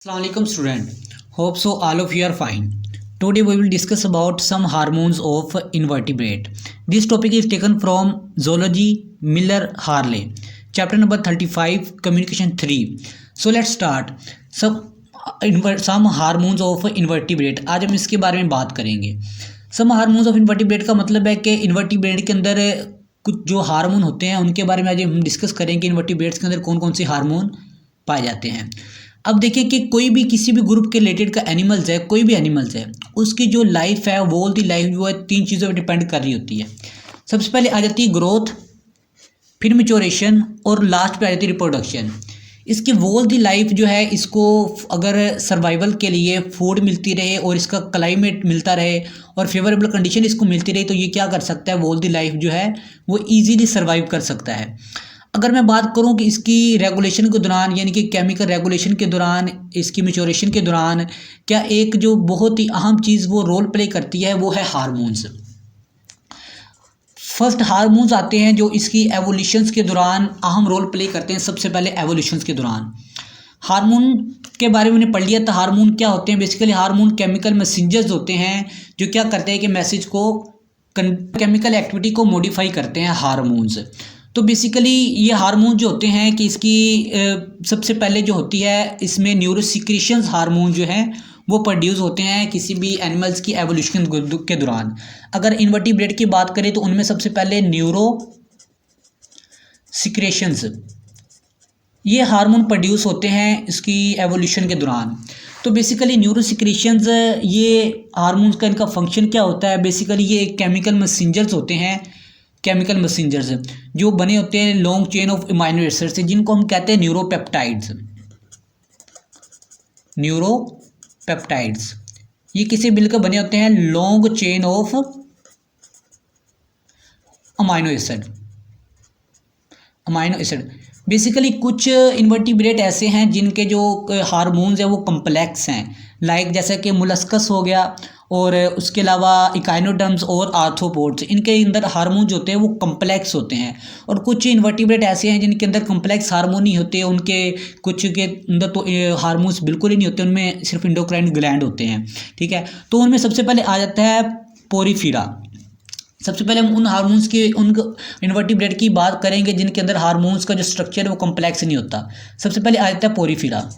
Assalamualaikum student. Hope so all of you are fine. Today we will discuss about some hormones of invertebrate. This topic is taken from Zoology Miller Harley. Chapter number 35 Communication 3. So let's start. Some hormones of invertebrate. आज हम इसके बारे में बात करेंगे. Some hormones of invertebrate का मतलब है कि invertebrate के अंदर कुछ जो हार्मोन होते हैं उनके बारे में आज हम डिस्कस करेंगे. इन्वर्टिब्रेट्स के अंदर कौन कौन से हार्मोन पाए जाते हैं. अब देखिए कि कोई भी किसी भी ग्रुप के रिलेटेड का एनिमल्स है, कोई भी एनिमल्स है, उसकी जो लाइफ है वो ऑल दी लाइफ जो है तीन चीज़ों पर डिपेंड कर रही होती है. सबसे पहले आ जाती है ग्रोथ, फिर मैच्योरेशन और लास्ट पे आ जाती है रिप्रोडक्शन. इसकी वोल दी लाइफ जो है, इसको अगर सर्वाइवल के लिए फूड मिलती रहे और इसका क्लाइमेट मिलता रहे और फेवरेबल कंडीशन इसको मिलती रहे तो ये क्या कर सकता है, वोल दी लाइफ जो है वो ईजीली सर्वाइव कर सकता है. अगर मैं बात करूं कि इसकी रेगुलेशन के दौरान यानी कि केमिकल रेगुलेशन के दौरान, इसकी मैच्योरेशन के दौरान क्या एक जो बहुत ही अहम चीज़ वो रोल प्ले करती है वो है हार्मोन्स. फर्स्ट हार्मोन्स आते हैं जो इसकी एवोल्यूशंस के दौरान अहम रोल प्ले करते हैं. सबसे पहले एवोल्यूशंस के दौरान हार्मोन के बारे में हमने पढ़ लिया था. हार्मोन क्या होते हैं? बेसिकली हार्मोन केमिकल मैसेंजर्स होते हैं जो क्या करते हैं कि मैसेज को, केमिकल एक्टिविटी को मॉडिफाई करते हैं हार्मोन्स. तो बेसिकली ये हार्मोन जो होते हैं कि इसकी सबसे पहले जो होती है इसमें न्यूरोसिक्रीशंस हार्मोन जो हैं वो प्रोड्यूस होते हैं किसी भी एनिमल्स की एवोल्यूशन के दौरान. अगर इन्वर्टिब्रेट की बात करें तो उनमें सबसे पहले न्यूरोसिक्रेशंस ये हार्मोन प्रोड्यूस होते हैं इसकी एवोल्यूशन के दौरान. तो बेसिकली न्यूरोसिक्रेशंस ये हार्मोन्स का इनका फंक्शन क्या होता है? बेसिकली ये केमिकल मैसेंजर्स होते हैं, केमिकल मैसेंजर्स जो बने होते हैं long chain of amino acids से, जिनको हम कहते हैं न्यूरोपेप्टाइड्स. न्यूरोपेप्टाइड्स ये किसी मिलकर बने होते हैं long chain of amino acid. Basically कुछ इन्वर्टिब्रेट ऐसे हैं जिनके जो हार्मोन्स हैं वो कम्प्लेक्स हैं, लाइक जैसे कि मोलस्कस हो गया और उसके अलावा इकाइनोडर्म्स और आर्थ्रोपोड्स. इनके अंदर हार्मोन जो होते हैं वो कम्प्लेक्स होते हैं. और कुछ इन्वर्टिब्रेट ऐसे हैं जिनके अंदर कम्प्लेक्स हार्मोन नहीं होते. उनके कुछ के अंदर तो हार्मोन्स बिल्कुल ही नहीं होते, उनमें सिर्फ एंडोक्राइन ग्लैंड होते हैं. ठीक है, तो उनमें सबसे पहले आ जाता है पोरीफेरा. सबसे पहले हम उन हार्मोन्स की, उन इन्वर्टिब्रेट की बात करेंगे जिनके अंदर हार्मोन्स का जो स्ट्रक्चर है वो कम्प्लेक्स नहीं होता. सबसे पहले आ जाता है पोरीफेरा.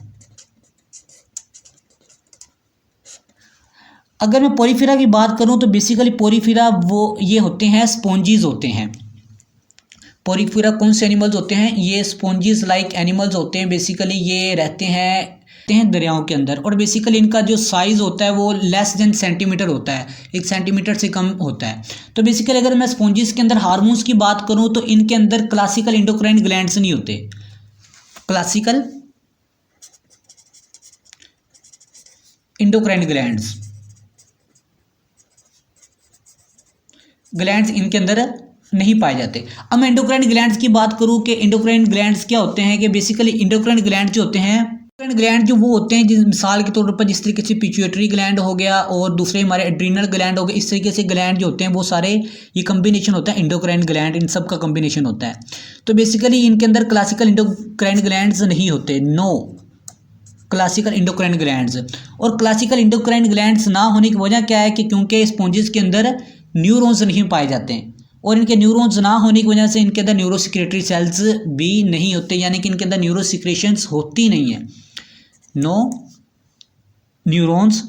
अगर मैं पोरीफेरा की बात करूं तो बेसिकली पोरीफेरा वो ये होते हैं स्पॉन्जीज होते हैं. पोरीफेरा कौन से एनिमल्स होते हैं? ये स्पॉन्जीज लाइक एनिमल्स होते हैं. बेसिकली ये रहते हैं दरियाओं के अंदर और बेसिकली इनका जो साइज़ होता है वो लेस देन सेंटीमीटर होता है, 1 सेंटीमीटर से कम होता है. तो बेसिकली अगर मैं स्पॉन्जीज के अंदर हार्मोन्स की बात करूं तो इनके अंदर क्लासिकल इंडोक्राइन ग्लैंड्स नहीं होते. क्लासिकल इंडोक्राइन ग्लैंड्स इनके अंदर नहीं पाए जाते. अब मैं इंडोक्राइन ग्लैंड्स की बात करूं कि इंडोक्राइन ग्लैंड्स क्या होते हैं कि बेसिकली इंडोक्राइन ग्लैंड जो होते हैं, इंडोक्राइन ग्लैंड जो वो होते हैं जिस मिसाल के तौर पर जिस तरीके से पिट्यूटरी ग्लैंड हो गया और दूसरे हमारे एड्रीनल ग्लैंड हो गए, इस तरीके से ग्लैंड जो होते हैं वो सारे ये कम्बिनेशन होता है इंडोक्राइन ग्लैंड, इन सब का कम्बिनेशन होता है. तो बेसिकली इनके अंदर क्लासिकल इंडोक्राइन ग्लैंड्स नहीं होते. No classical endocrine glands. और क्लासिकल इंडोक्राइन ग्लैंड्स ना होने की वजह क्या है कि क्योंकि स्पॉन्जेस के अंदर न्यूरॉन्स नहीं पाए जाते हैं और इनके न्यूरॉन्स ना होने की वजह से इनके अंदर न्यूरोसिक्रेटरी सेल्स भी नहीं होते, यानी कि इनके अंदर न्यूरोसिक्रेशंस होती नहीं है. No neurons,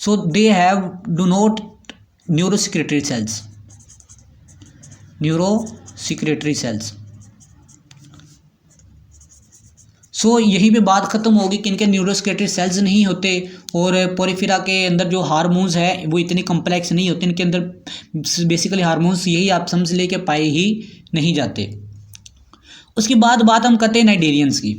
so they have do not neurosecretory cells. So यहीं पे बात ख़त्म होगी कि इनके न्यूरोसिक्रेटरी सेल्स नहीं होते और पोरीफेरा के अंदर जो हार्मोन्स है वो इतने कम्प्लेक्स नहीं होते. इनके अंदर बेसिकली हार्मोन्स यही आप समझ ले के पाए ही नहीं जाते. उसके बाद बात हम करते हैं नाइडेरियंस की.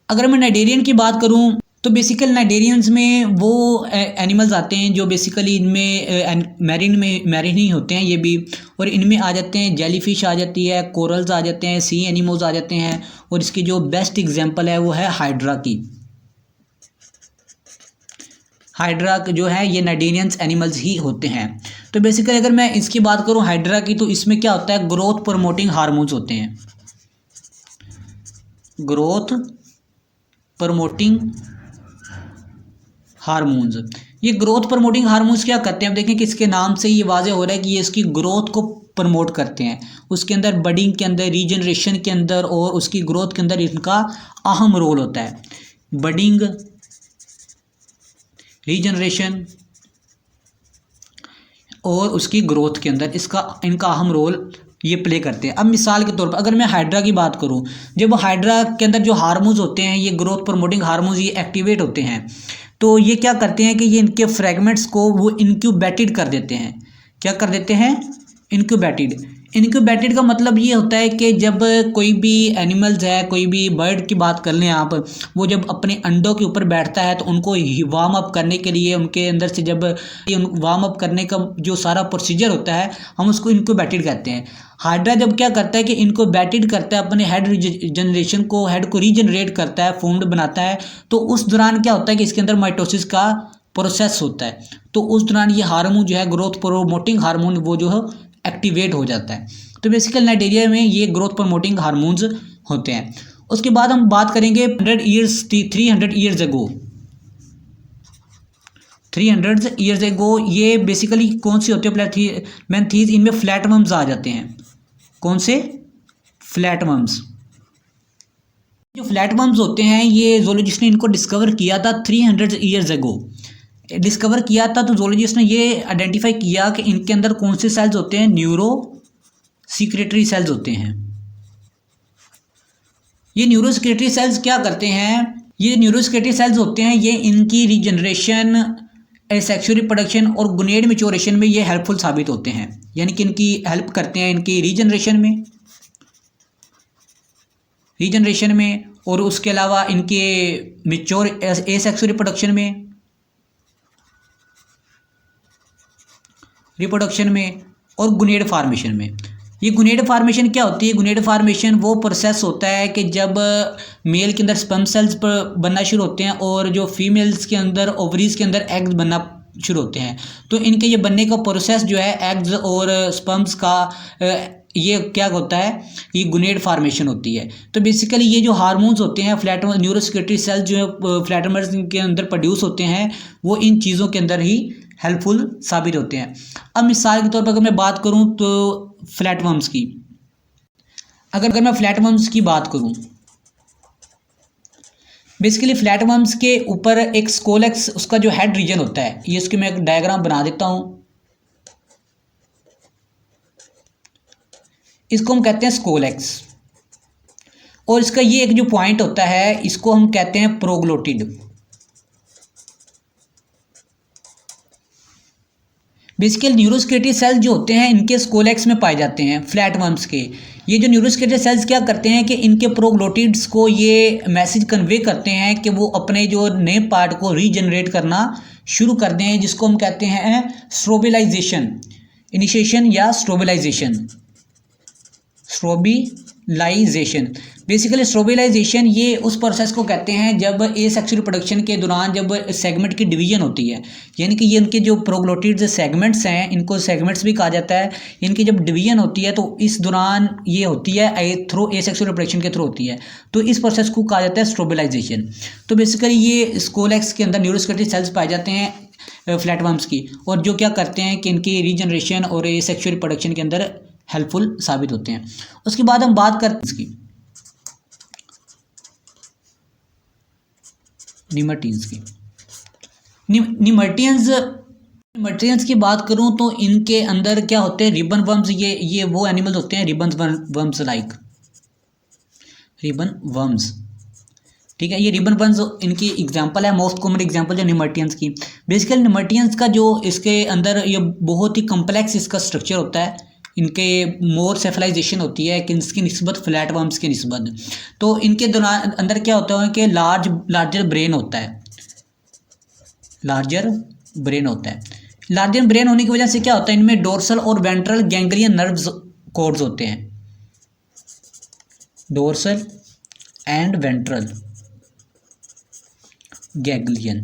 अगर मैं नाइडेरियन की बात करूं तो बेसिकली नाइडेरियंस में वो एनिमल्स आते हैं जो बेसिकली इनमें मैरीन ही होते हैं ये भी, और इनमें आ जाते हैं जेलीफिश आ जाती है, कोरल्स आ जाते हैं, सी एनिमल्स आ जाते हैं. और इसकी जो बेस्ट एग्जांपल है वो है हाइड्रा की. हाइड्रा जो है ये नाइडेरियंस एनिमल्स ही होते हैं. तो बेसिकली अगर मैं इसकी बात करूं हाइड्रा की, तो इसमें क्या होता है, ग्रोथ प्रमोटिंग हार्मोन्स होते हैं। ग्रोथ प्रमोटिंग हार्मोन्स, ये ग्रोथ प्रमोटिंग हार्मोन्स क्या करते हैं, आप देखें कि इसके नाम से ये वाज़ेह हो रहा है कि ये इसकी ग्रोथ को प्रमोट करते हैं। उसके अंदर बडिंग के अंदर, रीजनरेशन के अंदर और उसकी ग्रोथ के अंदर इनका अहम रोल होता है। बडिंग, रीजनरेशन और उसकी ग्रोथ के अंदर इनका अहम रोल ये प्ले करते हैं। अब मिसाल के तौर पर अगर मैं हाइड्रा की बात करूं, जब हाइड्रा के अंदर जो हार्मोन्स होते हैं, ये ग्रोथ प्रमोटिंग हार्मोन्स ये एक्टिवेट होते हैं, तो ये क्या करते हैं कि ये इनके फ्रेगमेंट्स को वो इनक्यूबेटेड कर देते हैं। क्या कर देते हैं, इनक्यूबेटेड। इनक्यूबेटेड का मतलब ये होता है कि जब कोई भी एनिमल्स है, कोई भी बर्ड की बात कर लें आप, वो जब अपने अंडों के ऊपर बैठता है तो उनको वार्म अप करने के लिए उनके अंदर से जब वार्म अप करने का जो सारा प्रोसीजर होता है, हम उसको इनक्यूबेटेड कहते हैं। हाइड्रा जब क्या करता है कि इनक्यूबेटेड करता है, अपने हेड जनरेशन को, हेड को रीजनरेट करता है, फॉर्म्ड बनाता है, तो उस दौरान क्या होता है कि इसके अंदर माइटोसिस का प्रोसेस होता है। तो उस दौरान ये हार्मोन जो है, ग्रोथ प्रोमोटिंग हार्मोन, वो जो है एक्टिवेट हो जाता है। तो बेसिकली नाइजीरिया में ये ग्रोथ प्रमोटिंग हार्मोन्स होते हैं। उसके बाद हम बात करेंगे 300 ईयर्स अगो। 300 ईयर्स अगो ये बेसिकली कौन सी होती है, मैंथीज, इनमें फ्लैटवर्म्स आ जाते हैं। कौन से, फ्लैटवर्म्स। जो फ्लैटवर्म्स होते हैं, ये ज़ूलॉजिस्ट ने इनको डिस्कवर किया था 300 ईयर्स अगो। डिस्कवर किया था तो ज़ूलॉजिस्ट ने ये आइडेंटिफाई किया कि इनके अंदर कौन से सेल्स होते हैं, न्यूरो सिक्रेटरी सेल्स होते हैं। ये न्यूरो सिक्रेटरी सेल्स क्या करते हैं, ये न्यूरो सिक्रेटरी सेल्स होते हैं, ये इनकी रीजनरेशन, सेक्सुअल रिप्रोडक्शन और गुनेड मैच्योरेशन में ये हेल्पफुल साबित होते हैं। यानी कि इनकी हेल्प करते हैं इनकी रीजनरेशन में और उसके अलावा इनके मैच्योर एसेक्सुअल रिप्रोडक्शन में और गुनेड फार्मेशन में। ये गुनेड फार्मेशन क्या होती है, गुनेड फार्मेशन वो प्रोसेस होता है कि जब मेल के अंदर स्पर्म सेल्स पर बनना शुरू होते हैं और जो फीमेल्स के अंदर ओवरीज के अंदर एग्स बनना शुरू होते हैं, तो इनके ये बनने का प्रोसेस जो है एग्स और स्पर्म्स का, ये क्या होता है, ये गुनेड फार्मेशन होती है। तो बेसिकली ये जो हार्मोन्स होते हैं, फ्लैटवर्म न्यूरो सिक्रेटरी सेल्स जो है फ्लैटवर्म्स के अंदर प्रोड्यूस होते हैं, वो इन चीज़ों के अंदर ही हेल्पफुल साबित होते हैं। अब मिसाल के तौर पर अगर मैं बात करूं तो फ्लैटवर्म्स की, अगर मैं फ्लैटवर्म्स की बात करूं, बेसिकली फ्लैटवर्म्स के ऊपर एक स्कोलेक्स, उसका जो हेड रीजन होता है, ये इसकी मैं एक डायग्राम बना देता हूं। इसको हम कहते हैं स्कोलेक्स, और इसका ये एक जो पॉइंट होता है, इसको हम कहते हैं प्रोग्लोटिड। बेसिकली न्यूरोसिक्रेटरी सेल्स जो होते हैं, इनके स्कोलेक्स में पाए जाते हैं फ्लैटवर्म्स के। ये जो न्यूरोसिक्रेटरी सेल्स क्या करते हैं कि इनके प्रोग्लोटिड्स को ये मैसेज कन्वे करते हैं कि वो अपने जो नए पार्ट को रीजनरेट करना शुरू कर दें, जिसको हम कहते हैं स्ट्रोबिलाइजेशन, इनिशिएशन या स्ट्रोबिलाइजेशन। बेसिकली स्ट्रोबिलाइजेशन ये उस प्रोसेस को कहते हैं जब एसेक्सुअल रिप्रोडक्शन के दौरान जब सेगमेंट की डिवीजन होती है, यानी कि ये इनके जो प्रोग्लोटिड्स सेगमेंट्स हैं, इनको सेगमेंट्स भी कहा जाता है, इनकी जब डिवीजन होती है तो इस दौरान ये होती है थ्रू एसेक्सुअल रिप्रोडक्शन के थ्रू होती है, तो इस प्रोसेस को कहा जाता है स्ट्रोबिलाइजेशन। तो बेसिकली ये स्कोलेक्स के अंदर न्यूरोसिक्रेटरी सेल्स पाए जाते हैं फ्लैटवर्म्स की, और जो क्या करते हैं कि इनकी रीजनरेशन और एसेक्सुअल रिप्रोडक्शन के अंदर हेल्पफुल साबित होते हैं। उसके बाद हम बात करते हैं इसकी निमर्टियंस की। निमर्टियंस की बात करूं तो इनके अंदर क्या होते हैं, रिबन वर्म्स। ये वो एनिमल्स होते हैं ribbon worms like ribbon worms, ठीक है। ये रिबन वर्म्स इनकी एग्जांपल है, मोस्ट कॉमन एग्जांपल जो निमर्टियंस की। बेसिकली निमर्टियंस का जो इसके अंदर ये बहुत ही कम्प्लेक्स इसका स्ट्रक्चर होता है, इनके मोर सेफलाइजेशन होती है कि इसकी निस्बत फ्लैटवर्म्स की निस्बत। तो इनके अंदर क्या होता है कि लार्जर ब्रेन होता है। लार्जर ब्रेन होने की वजह से क्या होता है, इनमें डोर्सल और वेंट्रल गैंग्लियन नर्व्स कॉर्ड्स होते हैं। Dorsal and ventral ganglion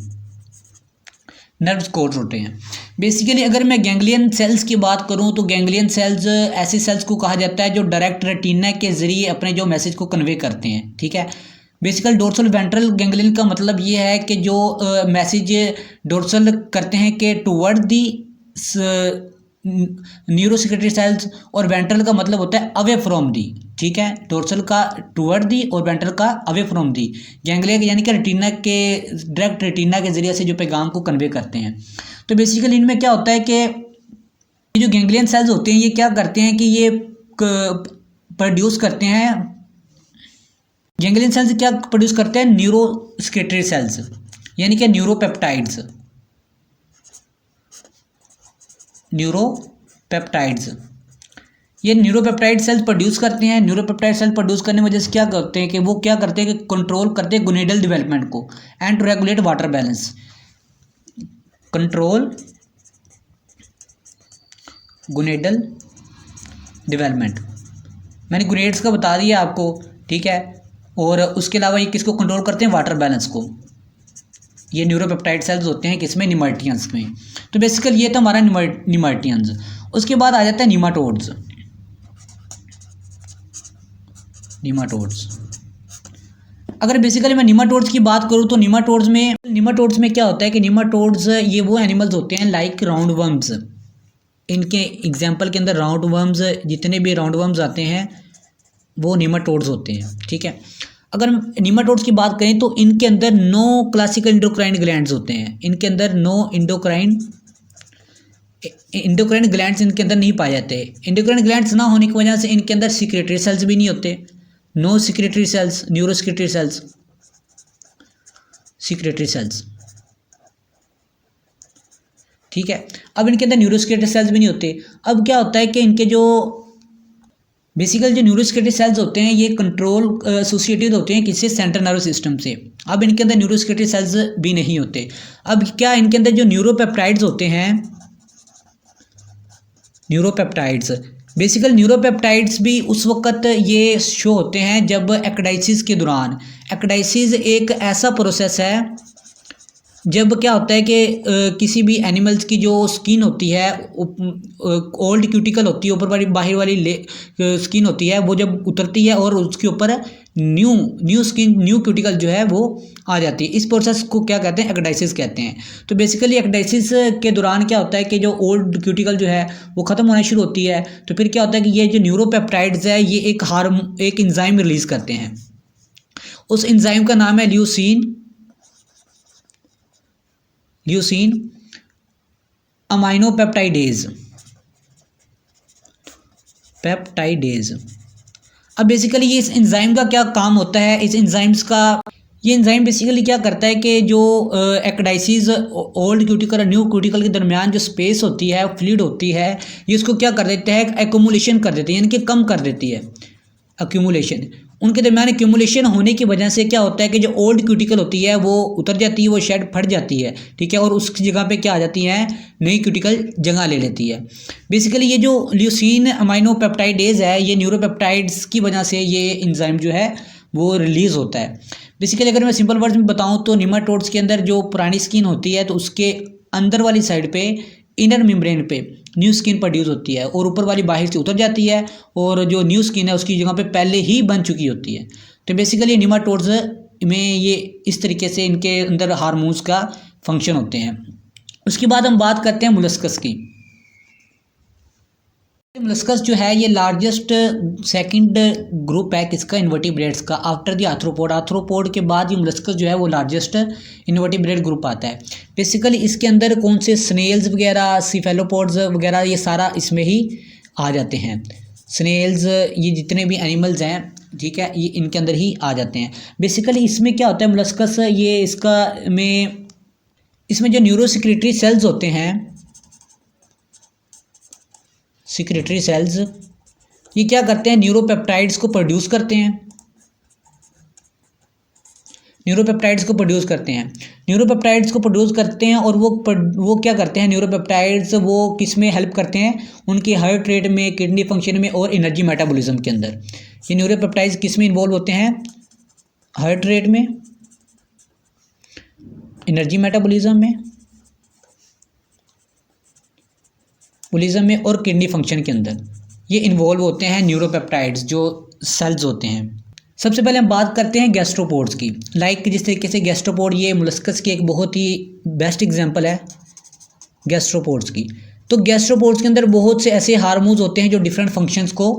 nerves cords होते हैं। बेसिकली अगर मैं गैंग्लियन सेल्स की बात करूं तो गैंग्लियन सेल्स ऐसी सेल्स को कहा जाता है जो डायरेक्ट रेटिना के ज़रिए अपने जो मैसेज को कन्वे करते हैं, ठीक है। बेसिकल डोर्सल वेंट्रल गैंग्लियन का मतलब ये है कि जो मैसेज डोर्सल करते हैं कि टुवर्ड दी न्यूरोसेक्रेटरी सेल्स, और वेंट्रल का मतलब होता है अवे फ्रॉम दी, ठीक है। डोर्सल का टुवर्ड दी और वेंट्रल का अवे फ्रॉम दी। गैंग्लिया यानी कि रेटिना के डायरेक्ट रेटिना के जरिए से जो पैगाम को कन्वे करते हैं। तो बेसिकली इनमें क्या होता है कि जो गैंग्लियन सेल्स होते हैं ये क्या करते हैं कि ये प्रोड्यूस करते हैं, गैंग्लियन सेल्स क्या प्रोड्यूस करते हैं, न्यूरोसेक्रेटरी सेल्स यानी कि न्यूरोपेप्टाइड्स। ये न्यूरोपेप्टाइड सेल्स प्रोड्यूस करते हैं। न्यूरोपेप्टाइड सेल प्रोड्यूस करने की वजह से क्या करते हैं कि वो क्या करते हैं कि कंट्रोल करते हैं गोनेडल डेवलपमेंट को and to regulate water balance. Control gonadal development, मैंने गोनेड्स का बता दिया आपको, ठीक है। और उसके अलावा ये किसको कंट्रोल करते हैं, वाटर बैलेंस को। ये न्यूरोपेप्टाइड सेल्स होते हैं किसमें, निमाटियंस में। तो बेसिकली ये तो हमारा निमाटियंस। उसके बाद आ जाता है निमाटोड्स। अगर बेसिकली मैं निमाटोड्स की बात करूँ तो निमाटोड्स में क्या होता है कि निमाटोड्स ये वो एनिमल्स होते हैं लाइक राउंड वर्म्स। इनके एग्जाम्पल के अंदर राउंड वर्म्स, जितने भी राउंड वर्म्स आते हैं वो निमाटोड्स होते हैं, ठीक है। अगर निमाटोड्स की बात करें तो इनके अंदर 9 क्लासिकल इंडोक्राइन ग्लैंड्स होते हैं। इनके अंदर 9 इंडोक्राइन ग्लैंड्स इनके अंदर नहीं पाए जाते। इंडोक्राइन ग्लैंड्स ना होने की वजह से इनके अंदर सिक्रेटरी सेल्स भी नहीं होते। No secretory cells, neurosecretory cells, secretory cells, ठीक है। अब इनके अंदर न्यूरोसिक्रेटरी सेल्स भी नहीं होते। अब क्या होता है कि इनके जो बेसिकल जो न्यूरोसिक्रेटरी सेल्स होते हैं ये कंट्रोल एसोसिएटेड होते हैं किससे, सेंट्रल नर्वस सिस्टम से। अब इनके अंदर न्यूरोसिक्रेटरी सेल्स भी नहीं होते। अब क्या इनके अंदर जो न्यूरोपेप्टाइड्स होते हैं, न्यूरोपेप्टाइड्स, बेसिकल न्यूरोपेप्टाइड्स भी उस वक्त ये शो होते हैं जब एक्डाइसिस के दौरान। एक्डाइसिस एक ऐसा प्रोसेस है जब क्या होता है कि किसी भी एनिमल्स की जो स्किन होती है, ओल्ड क्यूटिकल होती है, ऊपर वाली बाहर वाली स्किन होती है, वो जब उतरती है और उसके ऊपर न्यू स्किन, न्यू क्यूटिकल जो है वो आ जाती है। इस प्रोसेस को क्या कहते हैं, एक्डाइसिस कहते हैं। तो बेसिकली एक्डाइसिस के दौरान क्या होता है कि जो ओल्ड क्यूटिकल जो है वो ख़त्म होना शुरू होती है। तो फिर क्या होता है कि ये जो न्यूरोपेप्टाइड्स है ये एक एंजाइम रिलीज़ करते हैं। उस एंजाइम का नाम है ल्यूसीन अमाइनोपेप्टाइडेज। अब बेसिकली ये इस एंजाइम का क्या काम होता है, इस एंजाइम्स का, ये एंजाइम बेसिकली क्या करता है कि जो एक्डाइसिस ओल्ड क्यूटिकल और न्यू क्यूटिकल के दरमियान जो स्पेस होती है, फ्लूइड होती है, ये इसको क्या कर देते हैं, एक्यूमुलेशन कर देती है, यानी कि कम कर देती है। एक्यूमुलेशन, उनके दरमियान एक्यूमुलेशन होने की वजह से क्या होता है कि जो ओल्ड क्यूटिकल होती है वो उतर जाती है, वो शेड फट जाती है, ठीक है। और उसकी जगह पे क्या आ जाती है, नई क्यूटिकल जगह ले लेती है। बेसिकली ये जो ल्यूसीन अमाइनोपेप्टाइडेज है ये न्यूरोपेप्टाइड्स की वजह से ये एंजाइम जो है वो रिलीज़ होता है। बेसिकली अगर मैं सिंपल वर्ड्स में बताऊँ तो निमाटोड्स के अंदर जो पुरानी स्किन होती है तो उसके अंदर वाली साइड पे, इनर मेम्ब्रेन पे न्यू स्किन प्रोड्यूस होती है और ऊपर वाली बाहर से उतर जाती है, और जो न्यू स्किन है उसकी जगह पे पहले ही बन चुकी होती है। तो बेसिकली निमाटोड्स में ये इस तरीके से इनके अंदर हार्मोन्स का फंक्शन होते हैं। उसके बाद हम बात करते हैं मोलस्कस की। मोलस्कस जो है ये लार्जेस्ट सेकंड ग्रुप है किसका, इन्वर्टिब्रेट्स का, आफ्टर द आर्थ्रोपोड। आर्थ्रोपोड के बाद ये मोलस्कस जो है वो लार्जेस्ट इन्वर्टिब्रेट ग्रुप आता है। बेसिकली इसके अंदर कौन से स्नेल्स वगैरह, सीफेलोपोड्स वगैरह, ये सारा इसमें ही आ जाते हैं। स्नेल्स, ये जितने भी एनिमल्स हैं, ठीक है, ये इनके अंदर ही आ जाते हैं। बेसिकली इसमें क्या होता है, मोलस्कस ये इसमें जो न्यूरोसिक्रेटरी सेल्स होते हैं, सिक्रेटरी सेल्स, ये क्या करते हैं, न्यूरोपेप्टाइड्स को प्रोड्यूस करते हैं। न्यूरोपेप्टाइड्स को प्रोड्यूस करते हैं और वो क्या करते हैं, न्यूरोपेप्टाइड्स वो किस में हेल्प करते हैं, उनके हार्ट रेट में, किडनी फंक्शन में और एनर्जी मेटाबॉलिज्म के अंदर। ये न्यूरोपेप्टाइड्स किस में इन्वॉल्व होते हैं, हार्ट रेट में, एनर्जी मेटाबॉलिज्म में मेटाबॉलिज्म में और किडनी फंक्शन के अंदर ये इन्वॉल्व होते हैं न्यूरोपेप्टाइड्स जो सेल्स होते हैं। सबसे पहले हम बात करते हैं गैस्ट्रोपोड्स की। जिस तरीके से गैस्ट्रोपोड ये मोलस्कस की एक बहुत ही बेस्ट एग्जांपल है गैस्ट्रोपोड्स की। तो गैस्ट्रोपोड्स के अंदर बहुत से ऐसे हार्मोन्स होते हैं जो डिफरेंट फंक्शंस को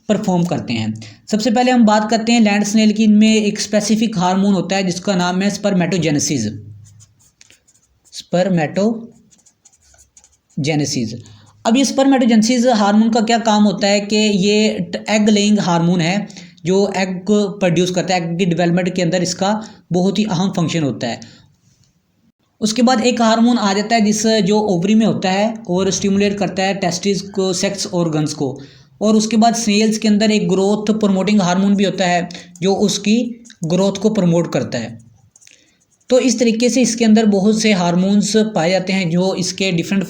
परफॉर्म करते हैं। सबसे पहले हम बात करते हैं लैंड स्नेल की। इनमें एक स्पेसिफिक हार्मोन होता है जिसका नाम है स्पर्मेटोजेनेसिस। अब ये स्पर्मेटोजेनेसिस हार्मोन का क्या काम होता है कि ये एग लेइंग हार्मोन है जो एग को प्रोड्यूस करता है। एग की डेवलपमेंट के अंदर इसका बहुत ही अहम फंक्शन होता है। उसके बाद एक हार्मोन आ जाता है जो ओवरी में होता है और स्टिमुलेट करता है टेस्टिस को, सेक्स ऑर्गन्स को। और उसके बाद स्नेल्स के अंदर एक ग्रोथ प्रमोटिंग हार्मोन भी होता है जो उसकी ग्रोथ को प्रमोट करता है। तो इस तरीके से इसके अंदर बहुत से हार्मोन्स पाए जाते हैं जो इसके डिफरेंट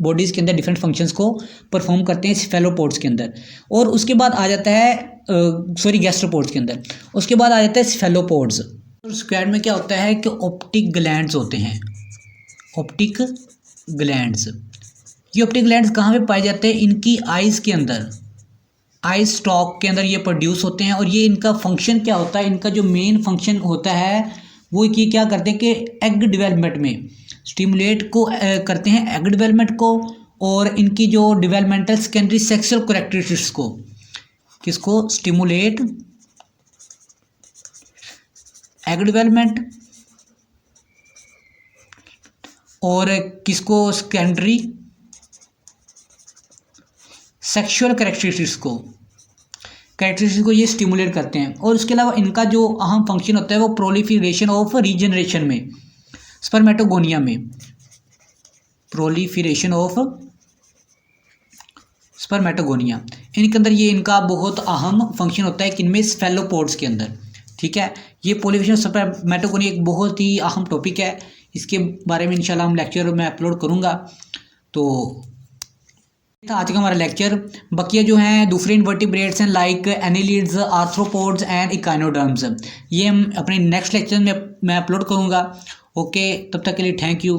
बॉडीज़ के अंदर डिफरेंट फंक्शंस को परफॉर्म करते हैं सेफेलोपोड्स के अंदर। और उसके बाद आ जाता है गैस्ट्रोपोड्स के अंदर। उसके बाद आ जाता है सेफेलोपोड्स। स्क्वैड में क्या होता है कि ऑप्टिक ग्लैंड्स होते हैं। ऑप्टिक ग्लैंड्स, ये ऑप्टिक ग्लैंड्स कहाँ पे पाए जाते हैं? इनकी आइज़ के अंदर, आई स्टॉक के अंदर ये प्रोड्यूस होते हैं। और ये इनका फंक्शन क्या होता है? इनका जो मेन फंक्शन होता है वो ये क्या करते हैं कि एग डेवलपमेंट में स्टिमुलेट को करते हैं, एग डेवलपमेंट को। और इनकी जो डेवलपमेंटल सेकेंडरी सेक्सुअल कैरेक्टरिस्टिक्स को किसको स्टिमुलेट, एग डेवलपमेंट और किसको सेकेंडरी सेक्सुअल कैरेक्टरिस्टिक्स को ये स्टिमुलेट करते हैं। और उसके अलावा इनका जो अहम फंक्शन होता है वो प्रोलिफरेशन ऑफ रीजनरेशन में, स्पर्मेटोगोनिया में, प्रोलिफरेशन ऑफ स्पर्मेटोगोनिया, इनके अंदर ये इनका बहुत अहम फंक्शन होता है। किनमें? सेफेलोपोड्स के अंदर। ठीक है, ये प्रोलिफरेशन स्पर्मेटोगोनिया एक बहुत ही अहम टॉपिक है। इसके बारे में इंशाल्लाह हम लेक्चर में अपलोड करूँगा। तो आज का हमारा लेक्चर। बकिया जो हैं दूसरे इन्वर्टिब्रेट्स हैं like annelids, arthropods and echinoderms, ये हम अपने नेक्स्ट लेक्चर में मैं अपलोड करूँगा। ओके, तब तक के लिए थैंक यू।